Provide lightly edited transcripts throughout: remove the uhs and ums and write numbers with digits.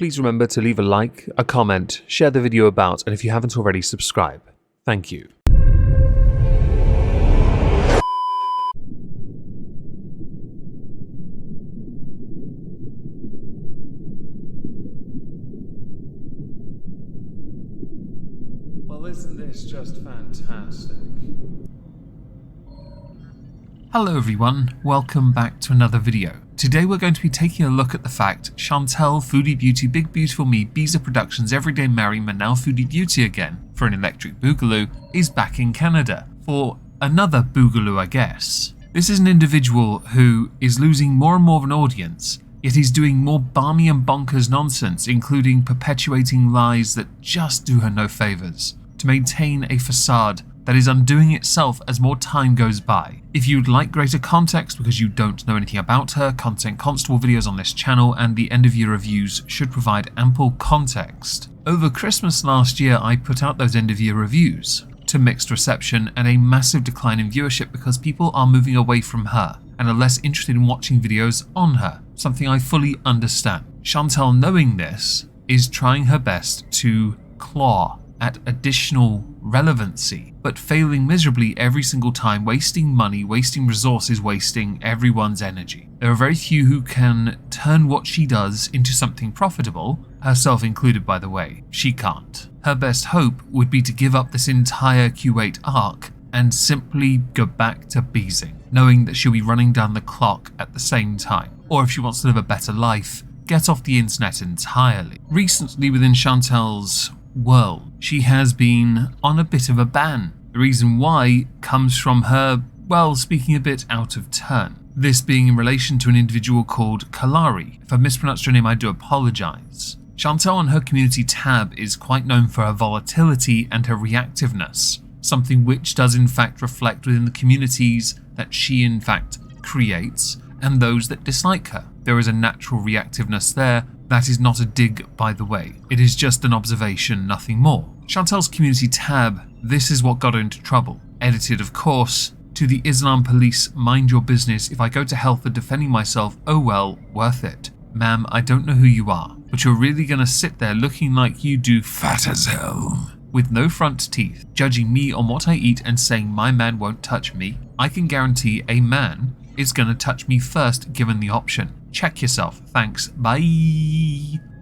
please remember to leave a like, a comment, share the video about, and if you haven't already, subscribe. Thank you. Well, isn't this just fantastic? Hello everyone, welcome back to another video. Today we're going to be taking a look at the fact Chantal, Foodie Beauty, Big Beautiful Me, Biza Productions, Everyday Merry, and now Foodie Beauty again, for an electric boogaloo, is back in Canada for another boogaloo, I guess. This is an individual who is losing more and more of an audience, yet he's doing more balmy and bonkers nonsense, including perpetuating lies that just do her no favours, to maintain a facade that is undoing itself as more time goes by. If you'd like greater context because you don't know anything about her, Content Constable videos on this channel and the end of year reviews should provide ample context. Over Christmas last year I put out those end of year reviews to mixed reception and a massive decline in viewership because people are moving away from her and are less interested in watching videos on her, something I fully understand. Chantal, knowing this, is trying her best to claw at additional relevancy, but failing miserably every single time, wasting money, wasting resources, wasting everyone's energy. There are very few who can turn what she does into something profitable, herself included by the way. She can't. Her best hope would be to give up this entire Q8 arc and simply go back to beezing, knowing that she'll be running down the clock at the same time. Or if she wants to live a better life, get off the internet entirely. Recently within Chantal's world, she has been on a bit of a ban. The reason why comes from her, well, speaking a bit out of turn. This being in relation to an individual called Kalari. If I mispronounced her name, I do apologise. Chantal on her community tab is quite known for her volatility and her reactiveness, something which does in fact reflect within the communities that she in fact creates and those that dislike her. There is a natural reactiveness there. That is not a dig, by the way. It is just an observation, nothing more. Chantal's community tab, this is what got her into trouble. Edited, of course, to the Islam police, mind your business. If I go to hell for defending myself, oh well, worth it. Ma'am, I don't know who you are, but you're really gonna sit there looking like you do fat as hell, with no front teeth, judging me on what I eat and saying my man won't touch me. I can guarantee a man is gonna touch me first given the option. Check yourself, thanks, bye.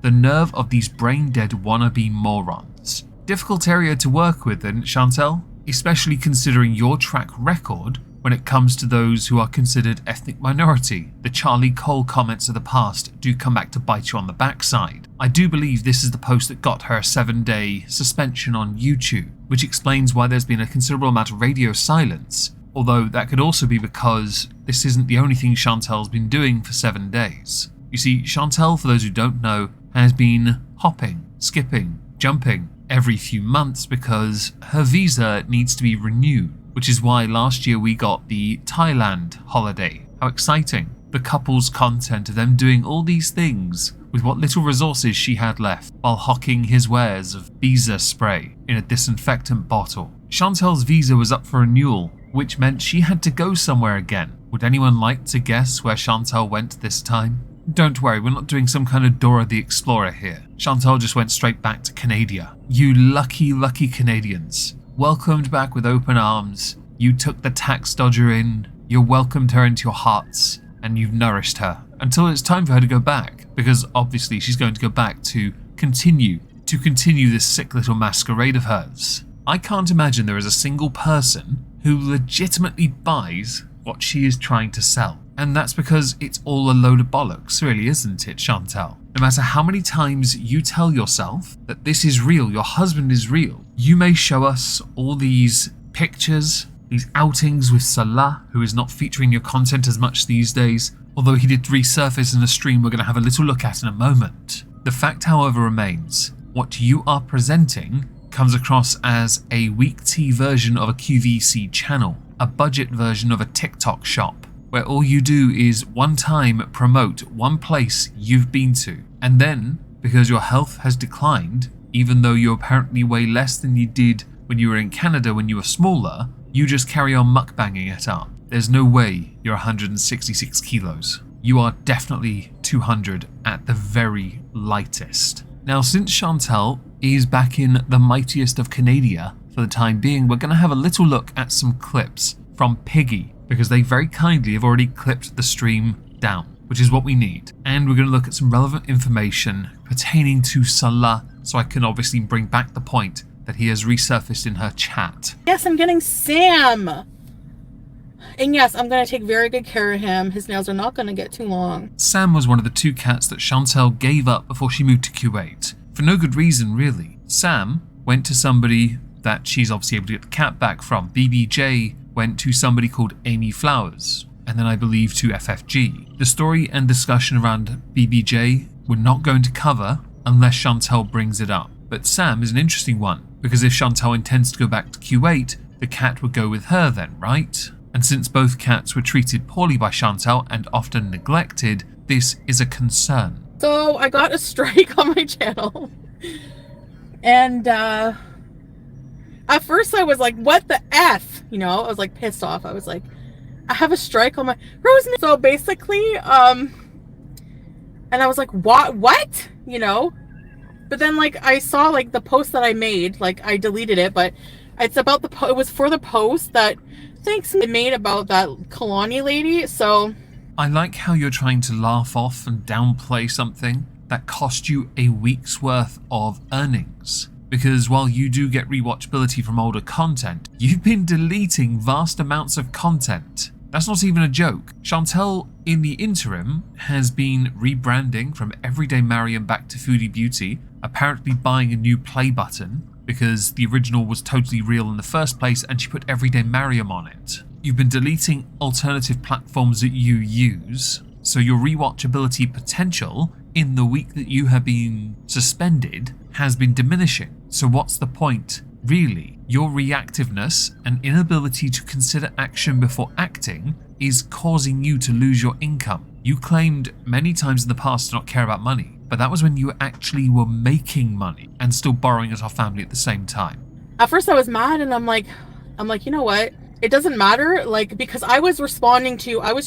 The nerve of these brain-dead wannabe morons. Difficult area to work with, isn't it, Chantal? Especially considering your track record when it comes to those who are considered ethnic minority. The Charlie Cole comments of the past do come back to bite you on the backside. I do believe this is the post that got her a 7-day suspension on YouTube, which explains why there's been a considerable amount of radio silence. Although that could also be because this isn't the only thing Chantal's been doing for 7 days. You see, Chantal, for those who don't know, has been hopping, skipping, jumping every few months because her visa needs to be renewed, which is why last year we got the Thailand holiday. How exciting. The couple's content of them doing all these things with what little resources she had left while hawking his wares of visa spray in a disinfectant bottle. Chantal's visa was up for renewal, which meant she had to go somewhere again. Would anyone like to guess where Chantal went this time? Don't worry, we're not doing some kind of Dora the Explorer here. Chantal just went straight back to Canadia. You lucky, lucky Canadians. Welcomed back with open arms. You took the tax dodger in, you welcomed her into your hearts, and you've nourished her until it's time for her to go back, because obviously she's going to go back to continue this sick little masquerade of hers. I can't imagine there is a single person who legitimately buys what she is trying to sell. And that's because it's all a load of bollocks, really, isn't it, Chantal? No matter how many times you tell yourself that this is real, your husband is real, you may show us all these pictures, these outings with Salah, who is not featuring your content as much these days, although he did resurface in a stream we're going to have a little look at in a moment. The fact, however, remains, what you are presenting comes across as a weak tea version of a QVC channel, a budget version of a TikTok shop, where all you do is one time promote one place you've been to, and then, because your health has declined, even though you apparently weigh less than you did when you were in Canada when you were smaller, you just carry on mukbanging it up. There's no way you're 166 kilos. you are definitely 200 at the very lightest. Now, since Chantal is back in the mightiest of Canadia for the time being, we're going to have a little look at some clips from Piggy, because they very kindly have already clipped the stream down, which is what we need. And we're going to look at some relevant information pertaining to Salah, so I can obviously bring back the point that he has resurfaced in her chat. Yes, I'm getting Sam. And yes, I'm going to take very good care of him. His nails are not going to get too long. Sam was one of the 2 cats that Chantal gave up before she moved to Kuwait. For no good reason, really. Sam went to somebody that she's obviously able to get the cat back from. BBJ went to somebody called Amy Flowers. And then I believe to FFG. The story and discussion around BBJ we're not going to cover unless Chantal brings it up. But Sam is an interesting one, because if Chantal intends to go back to Kuwait, the cat would go with her then, right? And since both cats were treated poorly by Chantal and often neglected, this is a concern. So I got a strike on my channel. And at first I was like, what the F? You know, I was like pissed off. I was like, I have a strike on my Rosemary. So basically, and I was like, what? You know? But then like I saw like the post that I made, like I deleted it, but it's about it was for the post that thanks made about that Kalani lady. So I like how you're trying to laugh off and downplay something that cost you a week's worth of earnings. Because while you do get rewatchability from older content, you've been deleting vast amounts of content. That's not even a joke. Chantel, in the interim, has been rebranding from Everyday Mariam back to Foodie Beauty, apparently buying a new play button, because the original was totally real in the first place and she put Everyday Mariam on it. You've been deleting alternative platforms that you use, so your rewatchability potential in the week that you have been suspended has been diminishing. So what's the point? Really, your reactiveness and inability to consider action before acting is causing you to lose your income. You claimed many times in the past to not care about money, but that was when you actually were making money and still borrowing at our family at the same time. At first I was mad and I'm like, you know what? It doesn't matter, like, because I was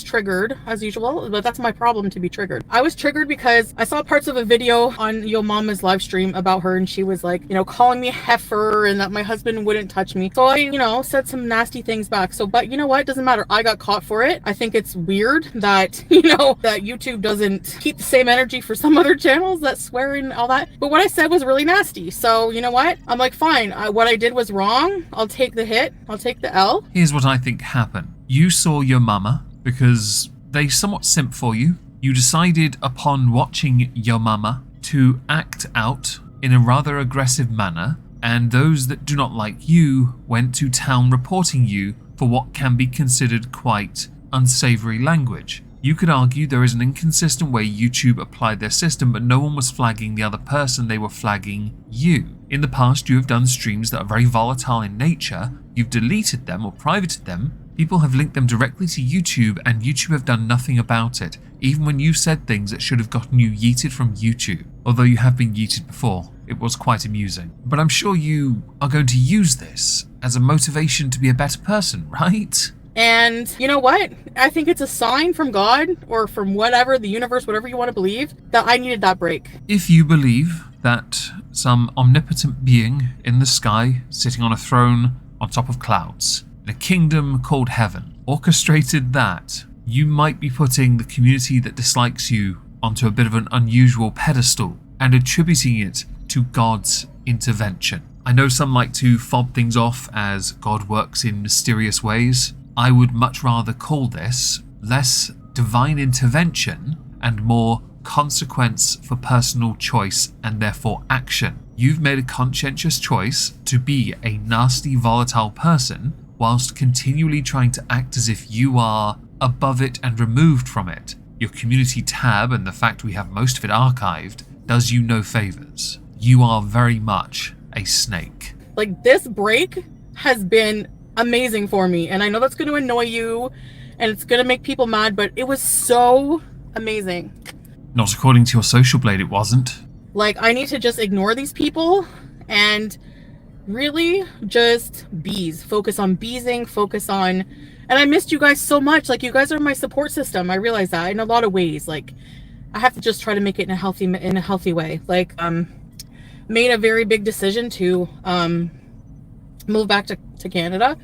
triggered as usual, but that's my problem, to be triggered. I was triggered because I saw parts of a video on Yo Mama's live stream about her, and she was like, you know, calling me a heifer and that my husband wouldn't touch me. So I, you know, said some nasty things back. So, but you know what? It doesn't matter. I got caught for it. I think it's weird that, you know, that YouTube doesn't keep the same energy for some other channels that swear and all that. But what I said was really nasty. So, you know what? I'm like, fine. What I did was wrong. I'll take the hit. I'll take the L. Here's what I think happened. You saw your mama because they somewhat simp for you. You decided upon watching your mama to act out in a rather aggressive manner, and those that do not like you went to town reporting you for what can be considered quite unsavory language. You could argue there is an inconsistent way YouTube applied their system, but no one was flagging the other person, they were flagging you. In the past, you have done streams that are very volatile in nature, you've deleted them or privated them, people have linked them directly to YouTube and YouTube have done nothing about it, even when you said things that should have gotten you yeeted from YouTube. Although you have been yeeted before, it was quite amusing. But I'm sure you are going to use this as a motivation to be a better person, right? And you know what? I think it's a sign from God or from whatever, the universe, whatever you want to believe, that I needed that break. If you believe that some omnipotent being in the sky, sitting on a throne on top of clouds, in a kingdom called heaven, orchestrated that, you might be putting the community that dislikes you onto a bit of an unusual pedestal and attributing it to God's intervention. I know some like to fob things off as God works in mysterious ways. I would much rather call this less divine intervention and more consequence for personal choice and therefore action. You've made a conscientious choice to be a nasty, volatile person whilst continually trying to act as if you are above it and removed from it. Your community tab and the fact we have most of it archived does you no favors. You are very much a snake. Like, this break has been amazing for me, and I know that's going to annoy you and it's going to make people mad, but it was so amazing. Not according to your social blade, it wasn't. Like, I need to just ignore these people and really just focus on beesing, and And I missed you guys so much. Like, you guys are my support system. I realize that in a lot of ways. Like, I have to just try to make it in a healthy way. Like, made a very big decision to move back to Canada.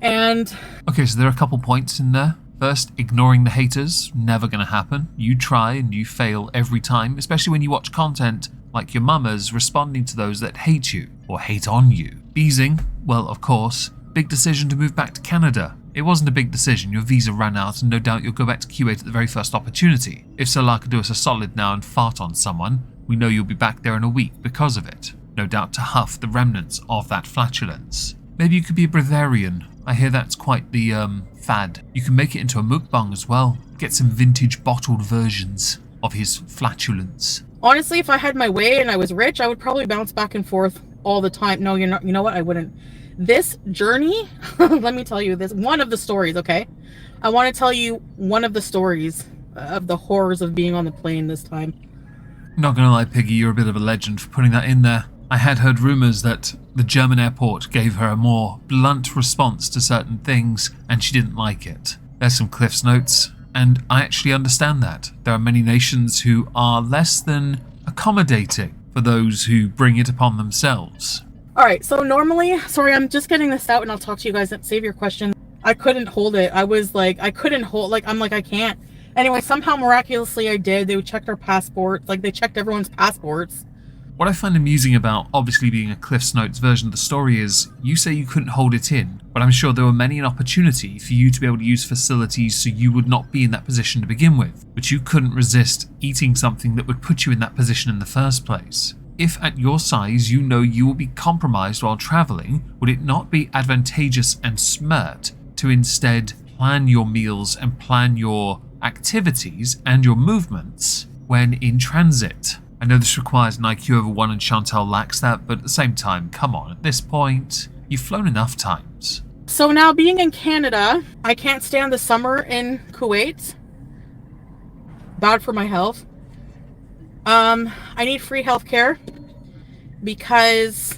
And okay, so there are a couple points in there. First, ignoring the haters, never gonna happen. You try and you fail every time, especially when you watch content like your mamas responding to those that hate you or hate on you. Beezing, well, of course, big decision to move back to Canada. It wasn't a big decision. Your visa ran out and no doubt you'll go back to Kuwait at the very first opportunity. If Salah could do us a solid now and fart on someone, we know you'll be back there in a week because of it. No doubt to huff the remnants of that flatulence. Maybe you could be a breatharian. I hear that's quite the fad. You can make it into a mukbang as well. Get some vintage bottled versions of his flatulence. honestly, if I had my way and I was rich, I would probably bounce back and forth all the time. No, you're not. You know what? I wouldn't. This journey, let me tell you this. One of the stories, okay? I want to tell you one of the stories of the horrors of being on the plane this time. Not gonna lie, Piggy, you're a bit of a legend for putting that in there. I had heard rumours that the German airport gave her a more blunt response to certain things, and she didn't like it. There's some Cliff's Notes, and I actually understand that. There are many nations who are less than accommodating for those who bring it upon themselves. Alright, so normally, sorry, I'm just getting this out and I'll talk to you guys and save your question. I couldn't hold it. I was like, I couldn't hold, like, I'm like, I can't. Anyway, somehow miraculously I did. They checked our passports, like they checked everyone's passports. What I find amusing about obviously being a Cliff's Notes version of the story is, you say you couldn't hold it in, but I'm sure there were many an opportunity for you to be able to use facilities so you would not be in that position to begin with, but you couldn't resist eating something that would put you in that position in the first place. If at your size you know you will be compromised while travelling, would it not be advantageous and smart to instead plan your meals and plan your activities and your movements when in transit? I know this requires an IQ over 1 and Chantal lacks that, but at the same time, come on, at this point, you've flown enough times. So now being in Canada, I can't stand the summer in Kuwait. Bad for my health. I need free healthcare because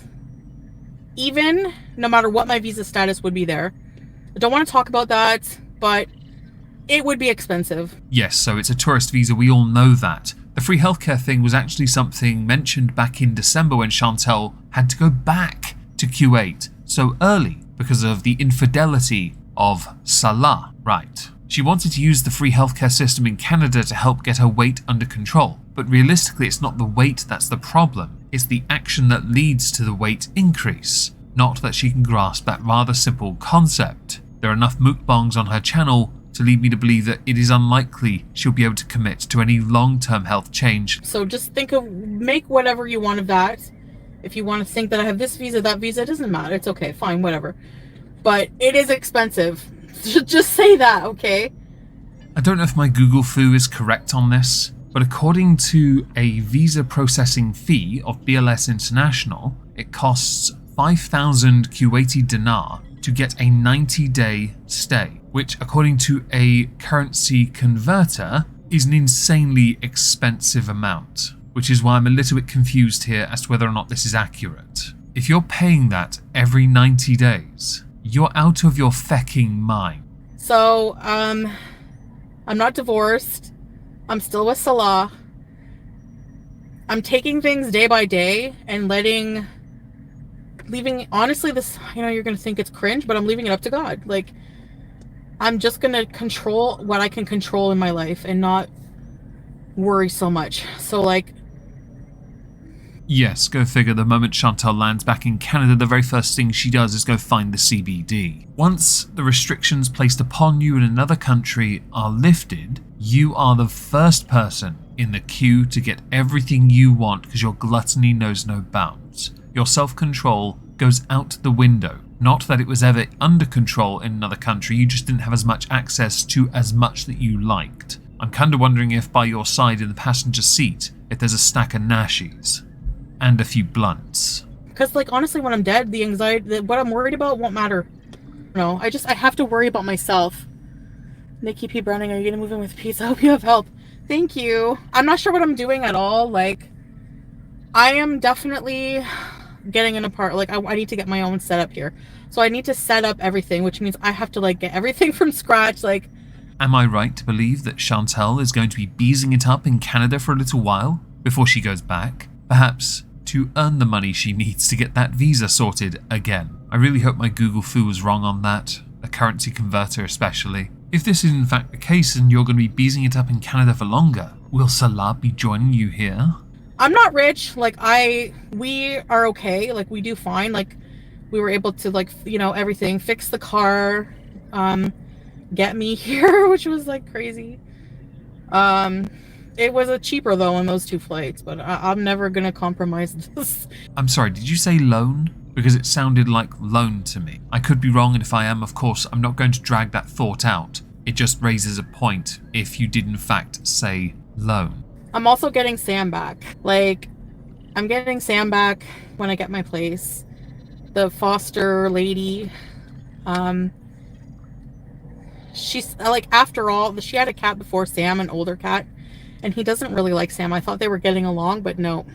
even no matter what my visa status would be there, I don't want to talk about that, but it would be expensive. Yes, so it's a tourist visa, we all know that. The free healthcare thing was actually something mentioned back in December when Chantel had to go back to Kuwait so early because of the infidelity of Salah. Right. She wanted to use the free healthcare system in Canada to help get her weight under control. But realistically, it's not the weight that's the problem. It's the action that leads to the weight increase. Not that she can grasp that rather simple concept. There are enough mukbangs on her channel to lead me to believe that it is unlikely she'll be able to commit to any long-term health change. So just make whatever you want of that. If you want to think that I have this visa, that visa, it doesn't matter. It's okay, fine, whatever. But it is expensive. Just say that, okay? I don't know if my Google foo is correct on this, but according to a visa processing fee of BLS International, it costs 5,000 Kuwaiti dinar to get a 90-day stay, which according to a currency converter is an insanely expensive amount, which is why I'm a little bit confused here as to whether or not this is accurate. If you're paying that every 90 days, you're out of your fecking mind. So, I'm not divorced. I'm still with Salah. I'm taking things day by day and leaving, honestly, this, you're going to think it's cringe, but I'm leaving it up to God. Like, I'm just going to control what I can control in my life and not worry so much. So, like, yes, go figure. The moment Chantal lands back in Canada, the very first thing she does is go find the CBD. Once the restrictions placed upon you in another country are lifted, you are the first person in the queue to get everything you want because your gluttony knows no bounds. Your self-control goes out the window. Not that it was ever under control in another country, you just didn't have as much access to as much that you liked. I'm kind of wondering if by your side in the passenger seat, if there's a stack of nashies. And a few blunts. Because, like, honestly, when I'm dead, the anxiety, what I'm worried about won't matter. No, I have to worry about myself. Nikki P. Browning, are you going to move in with peace? I hope you have help. Thank you. I'm not sure what I'm doing at all. Like, I am definitely getting an apartment. Like I need to get my own setup here. So I need to set up everything, which means I have to like get everything from scratch. Like, am I right to believe that Chantal is going to be beezing it up in Canada for a little while before she goes back? Perhaps to earn the money she needs to get that visa sorted again. I really hope my Google foo was wrong on that, a currency converter especially. If this is in fact the case and you're going to be beezing it up in Canada for longer, will Salah be joining you here? I'm not rich. Like we are okay. Like we do fine. Like we were able to like, you know, everything, fix the car, get me here, which was like crazy. It was a cheaper though on those 2 flights, but I'm never gonna compromise this. I'm sorry, did you say loan? Because it sounded like loan to me. I could be wrong, and if I am, of course, I'm not going to drag that thought out. It just raises a point if you did in fact say loan. I'm also getting Sam back. Like, I'm getting Sam back when I get my place. The foster lady, she's like, after all, she had a cat before Sam, an older cat, and he doesn't really like Sam. I thought they were getting along, but no.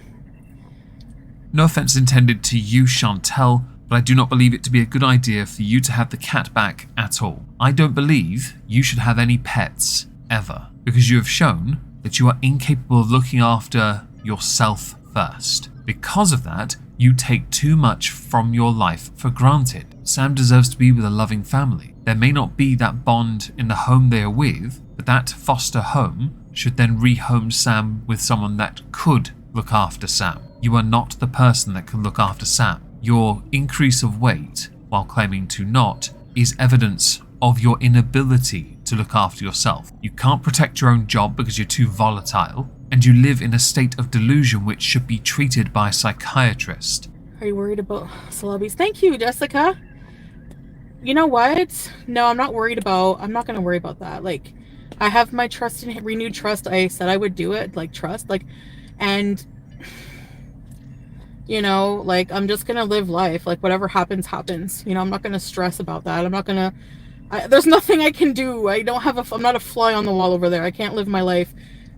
No offense intended to you, Chantel, but I do not believe it to be a good idea for you to have the cat back at all. I don't believe you should have any pets, ever, because you have shown that you are incapable of looking after yourself first. Because of that, you take too much from your life for granted. Sam deserves to be with a loving family. There may not be that bond in the home they are with, but that foster home should then rehome Sam with someone that could look after Sam. You are not the person that can look after Sam. Your increase of weight, while claiming to not, is evidence of your inability to look after yourself. You can't protect your own job because you're too volatile, and you live in a state of delusion which should be treated by a psychiatrist. Are you worried about celebrities? Thank you, Jessica. You know what? No, I'm not going to worry about that. Like, I have my trust in renewed trust. I said I would do it, like trust, like, and you know, like, I'm just going to live life. Like, whatever happens, happens. You know, I'm not going to stress about that. I'm not going to, there's nothing I can do. I'm not a fly on the wall over there. I can't live my life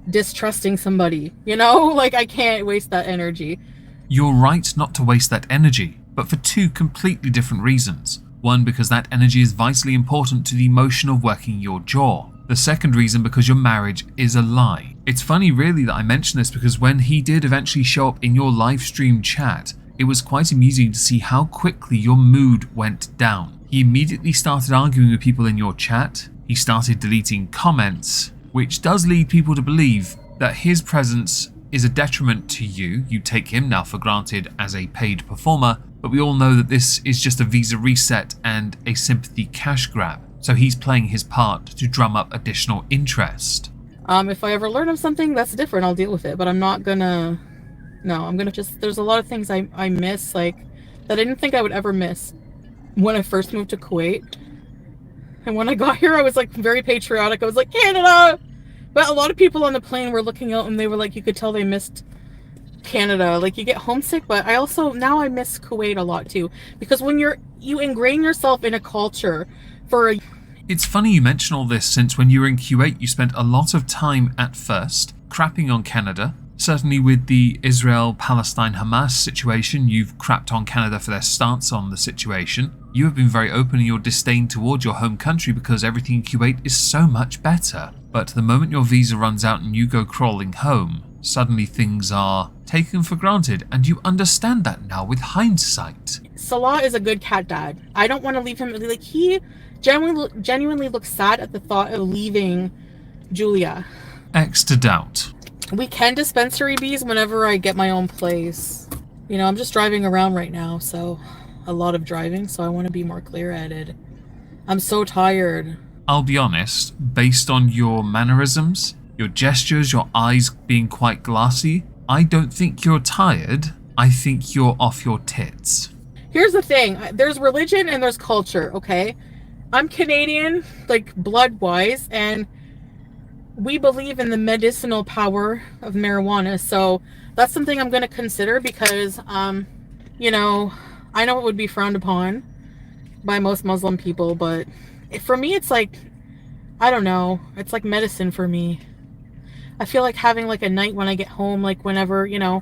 distrusting somebody, you know, like, I can't waste that energy. You're right not to waste that energy, but for 2 completely different reasons. One, because that energy is vitally important to the emotion of working your jaw. The second reason, because your marriage is a lie. It's funny really that I mention this, because when he did eventually show up in your live stream chat, it was quite amusing to see how quickly your mood went down. He immediately started arguing with people in your chat. He started deleting comments, which does lead people to believe that his presence is a detriment to you. You take him now for granted as a paid performer, but we all know that this is just a visa reset and a sympathy cash grab. So he's playing his part to drum up additional interest. If I ever learn of something that's different, I'll deal with it, but I'm not gonna, no, I'm gonna just, there's a lot of things I miss, like, that I didn't think I would ever miss when I first moved to Kuwait. And when I got here, I was like very patriotic. I was like, Canada! But a lot of people on the plane were looking out and they were like, you could tell they missed Canada. Like, you get homesick, but I also, now I miss Kuwait a lot too. Because when you ingrain yourself in a culture for a... It's funny you mention all this, since when you were in Kuwait, you spent a lot of time at first crapping on Canada. Certainly with the Israel-Palestine-Hamas situation, you've crapped on Canada for their stance on the situation. You have been very open in your disdain towards your home country because everything in Kuwait is so much better. But the moment your visa runs out and you go crawling home, suddenly things are taken for granted, and you understand that now with hindsight. Salah is a good cat dad. I don't want to leave him. Like, he genuinely looks sad at the thought of leaving Julia. X to doubt. We can dispensary bees whenever I get my own place. You know, I'm just driving around right now, so a lot of driving, so I want to be more clear-headed. I'm so tired. I'll be honest, based on your mannerisms, your gestures, your eyes being quite glassy, I don't think you're tired. I think you're off your tits. Here's the thing. There's religion and there's culture, okay? I'm Canadian, like, blood-wise, and we believe in the medicinal power of marijuana, so that's something I'm going to consider because, you know, I know it would be frowned upon by most Muslim people, but for me, it's like, I don't know, it's like medicine for me. I feel like having like a night when I get home, like whenever, you know,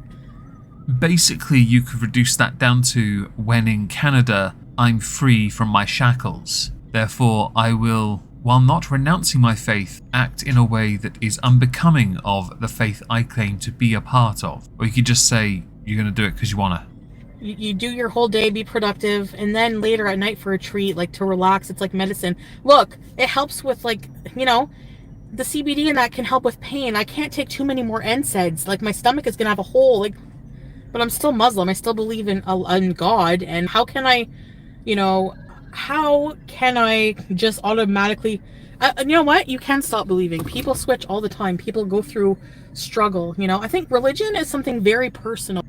Basically, you could reduce that down to when in Canada, I'm free from my shackles. Therefore, I will, while not renouncing my faith, act in a way that is unbecoming of the faith I claim to be a part of. Or you could just say, you're going to do it because you want to. You do your whole day, be productive, and then later at night for a treat, like to relax. It's like medicine. Look, it helps with, like, you know, the CBD and that can help with pain. I can't take too many more NSAIDs. Like, my stomach is going to have a hole. Like, but I'm still Muslim. I still believe in God. And how can I, you know, how can I just automatically... you know what? You can stop believing. People switch all the time. People go through struggle, you know. I think religion is something very personal.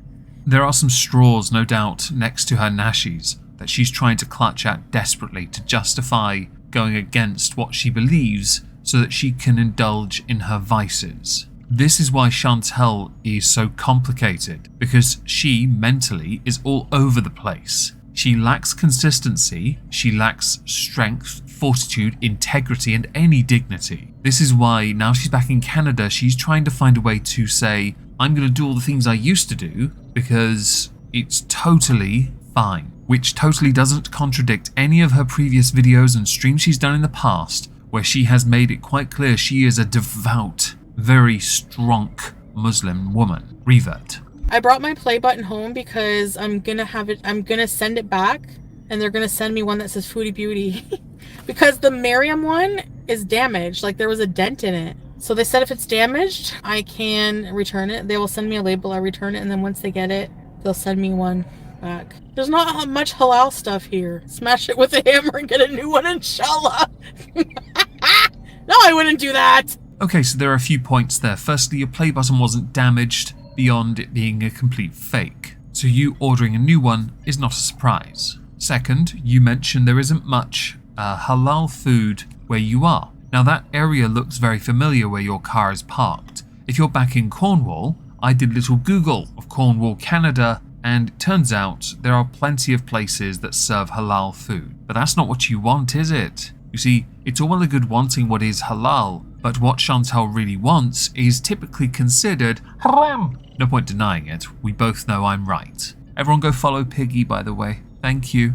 There are some straws, no doubt, next to her nashies that she's trying to clutch at desperately to justify going against what she believes so that she can indulge in her vices. This is why Chantel is so complicated, because she mentally is all over the place. She lacks consistency, she lacks strength, fortitude, integrity, and any dignity. This is why now she's back in Canada, she's trying to find a way to say, I'm going to do all the things I used to do because it's totally fine. Which totally doesn't contradict any of her previous videos and streams she's done in the past, where she has made it quite clear she is a devout, very strong Muslim woman. Revert. I brought my play button home because I'm gonna send it back, and they're gonna send me one that says Foodie Beauty because the Merriam one is damaged. Like, there was a dent in it. So they said if it's damaged, I can return it. They will send me a label, I return it, and then once they get it, they'll send me one back. There's not much halal stuff here. Smash it with a hammer and get a new one, inshallah. No, I wouldn't do that. Okay, so there are a few points there. Firstly, your play button wasn't damaged beyond it being a complete fake. So you ordering a new one is not a surprise. Second, you mentioned there isn't much halal food where you are. Now that area looks very familiar where your car is parked. If you're back in Cornwall, I did a little Google of Cornwall, Canada, and it turns out there are plenty of places that serve halal food. But that's not what you want, is it? You see, it's all well and good wanting what is halal, but what Chantal really wants is typically considered haram. No point denying it, we both know I'm right. Everyone go follow Piggy, by the way. Thank you.